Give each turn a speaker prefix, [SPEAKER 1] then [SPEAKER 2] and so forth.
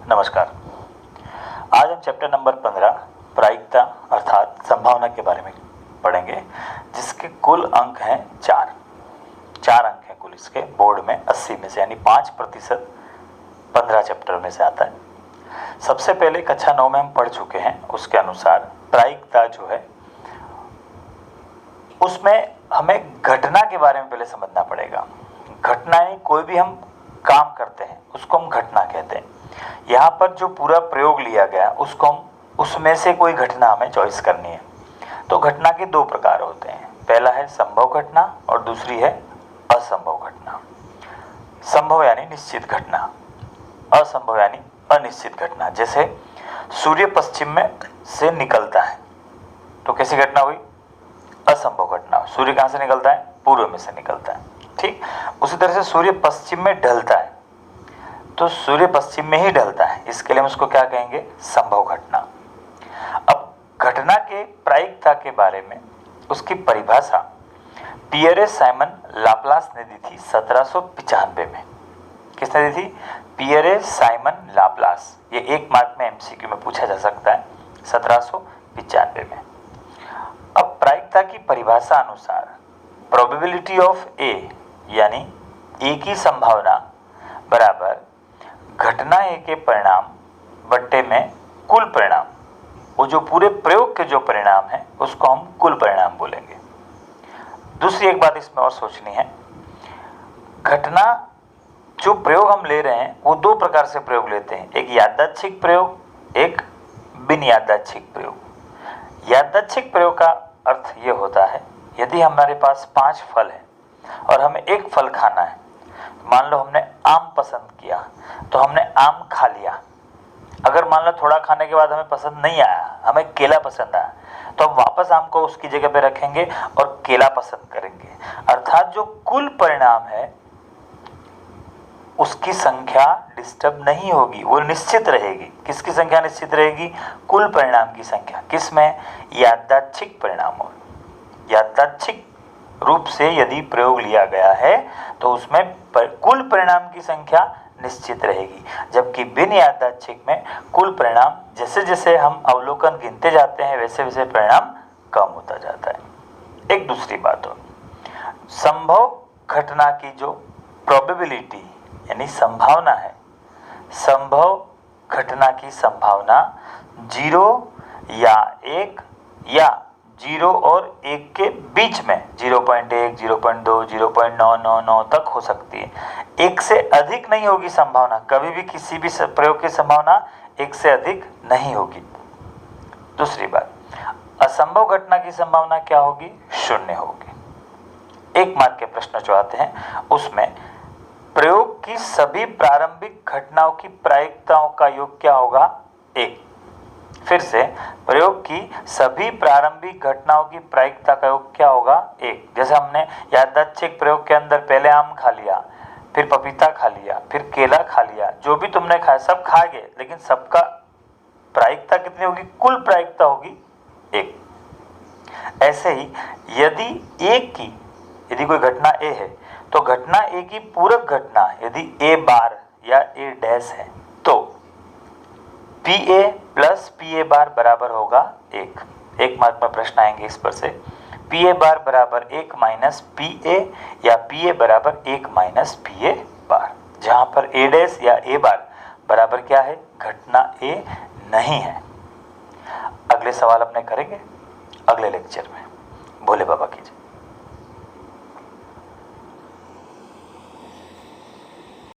[SPEAKER 1] नमस्कार। आज हम चैप्टर नंबर 15 प्रायिकता अर्थात संभावना के बारे में पढ़ेंगे, जिसके कुल अंक हैं 4 अंक हैं कुल इसके बोर्ड में 80 में से, यानी 5% 15 चैप्टर में से आता है। सबसे पहले कक्षा 9 में हम पढ़ चुके हैं, उसके अनुसार प्रायिकता जो है उसमें हमें घटना के बारे में पहले समझना पड़ेगा। घटना यानी कोई भी हम काम करते हैं उसको हम घटना कहते हैं। यहाँ पर जो पूरा प्रयोग लिया गया उसको हम उसमें से कोई घटना हमें चॉइस करनी है। तो घटना के 2 प्रकार होते हैं, पहला है संभव घटना और दूसरी है असंभव घटना। संभव यानी निश्चित घटना, असंभव यानी अनिश्चित घटना। जैसे सूर्य पश्चिम में से निकलता है तो कैसी घटना हुई? असंभव घटना। सूर्य कहाँ से निकलता है? पूर्व में से निकलता है, ठीक। उसी तरह से सूर्य पश्चिम में ढलता है तो सूर्य पश्चिम में ही ढलता है, इसके लिए हम उसको क्या कहेंगे? संभव घटना। अब घटना के प्रायिकता के बारे में उसकी परिभाषा पियरे साइमन लाप्लास ने दी थी 1795 में। किसने दी थी? Pierre Simon Laplace. ये 1 मार्क में एमसीक्यू में पूछा जा सकता है, 1795 में। अब प्रायिकता की परिभाषा अनुसार प्रोबेबिलिटी ऑफ ए यानी ए की संभावना बराबर घटना ए के परिणाम बट्टे में कुल परिणाम। वो जो पूरे प्रयोग के जो परिणाम है उसको हम कुल परिणाम बोलेंगे। दूसरी एक बात इसमें और सोचनी है, घटना जो प्रयोग हम ले रहे हैं वो 2 प्रकार से प्रयोग लेते हैं, एक यादृच्छिक प्रयोग, एक बिन यादृच्छिक प्रयोग। यादृच्छिक प्रयोग का अर्थ ये होता है, यदि हमारे पास 5 फल है और हमें एक फल खाना है, मान लो हमने आम पसंद किया तो हमने आम खा लिया। अगर मान लो थोड़ा खाने के बाद हमें पसंद नहीं आया, हमें केला पसंद आया, तो हम वापस आम को उसकी जगह पे रखेंगे और केला पसंद करेंगे। अर्थात जो कुल परिणाम है उसकी संख्या डिस्टर्ब नहीं होगी, वो निश्चित रहेगी। किसकी संख्या निश्चित रहेगी? कुल परिणाम की संख्या। किसमें? यादृच्छिक परिणामों। यादृच्छिक रूप से यदि प्रयोग लिया गया है तो उसमें कुल परिणाम की संख्या निश्चित रहेगी, जबकि बिन यादृच्छिक में कुल परिणाम जैसे जैसे हम अवलोकन गिनते जाते हैं वैसे वैसे परिणाम कम होता जाता है। एक दूसरी बात हो, संभव घटना की जो प्रोबेबिलिटी यानी संभावना है, संभव घटना की संभावना 0 या 1 या 0 और 1 के बीच में 0.1, 0.2, 0.999 तक हो सकती है। 1 से अधिक नहीं होगी संभावना, कभी भी किसी भी प्रयोग की संभावना 1 से अधिक नहीं होगी। दूसरी बात, असंभव घटना की संभावना क्या होगी? 0 होगी। 1 मार्क के प्रश्न जो आते हैं उसमें प्रयोग की सभी प्रारंभिक घटनाओं की प्रायिकताओं का योग क्या होगा? 1। फिर से, प्रयोग की सभी प्रारंभिक घटनाओं की प्रायिकता का योग क्या होगा? 1। जैसे हमने यादृच्छिक प्रयोग के अंदर पहले आम खा लिया, फिर पपीता खा लिया, फिर केला खा लिया, जो भी तुमने खाया सब खा गए, लेकिन सबका प्रायिकता कितनी होगी? कुल प्रायिकता होगी 1। ऐसे ही यदि कोई घटना ए है तो घटना ए की पूरक घटना यदि ए बार या ए डैश है तो P A plus P A bar बराबर होगा 1 मार्क में प्रश्न आएंगे इस पर से। पी ए बार बराबर 1 माइनस पी ए या पी ए बराबर 1 माइनस पी ए बार, जहां पर ए डैश या ए बार बराबर क्या है? घटना ए नहीं है। अगले सवाल अपने करेंगे अगले लेक्चर में। भोले बाबा की जय।